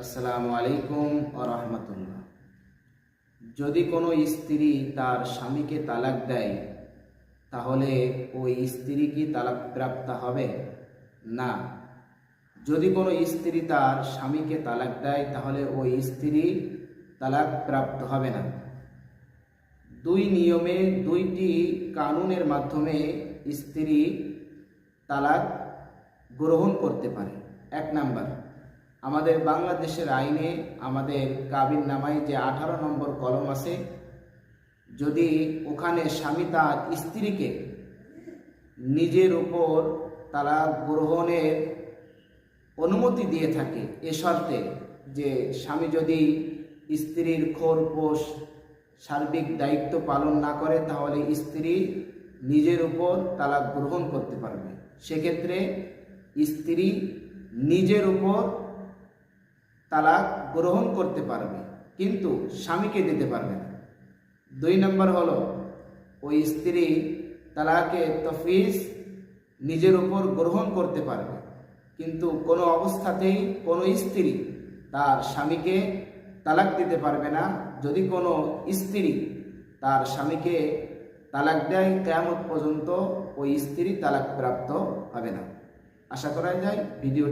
আসসালামু আলাইকুম ওয়া রাহমাতুল্লাহ। যদি কোনো স্ত্রী তার স্বামীকে তালাক দেয়, তাহলে ওই স্ত্রী কি তালাক প্রাপ্ত হবে? না। যদি কোনো স্ত্রী তার স্বামীকে তালাক দেয়, তাহলে ওই স্ত্রী তালাক প্রাপ্ত হবে না। দুই নিয়মে, দুইটি কানুনের মাধ্যমে স্ত্রী তালাক গ্রহণ করতে পারে। এক নাম্বার, আমাদের বাংলাদেশের আইনে আমাদের কাবিননামায় যে 18 নম্বর কলম আছে, যদি ওখানে স্বামী তার স্ত্রীকে নিজের উপর তালাক গ্রহণের অনুমতি দিয়ে থাকে, এ শর্তে যে স্বামী যদি স্ত্রীর খোরপোষ সার্বিক দায়িত্ব পালন না করে, তাহলে স্ত্রী নিজের উপর তালাক গ্রহণ করতে পারবে। সেক্ষেত্রে স্ত্রী নিজের উপর তালাক গ্রহণ করতে পারবে, কিন্তু স্বামীকে দিতে পারবে না। দুই নম্বর হলো, ওই স্ত্রী তালাকে তফবিজ নিজের উপর গ্রহণ করতে পারবে, কিন্তু কোনো অবস্থাতেই কোনো স্ত্রী তার স্বামীকে তালাক দিতে পারবে না। যদি কোনো স্ত্রী তার স্বামীকে তালাক দেয়, কিয়ামত পর্যন্ত ওই স্ত্রী তালাক প্রাপ্ত হবে না। আশা করা যায় ভিডিওটি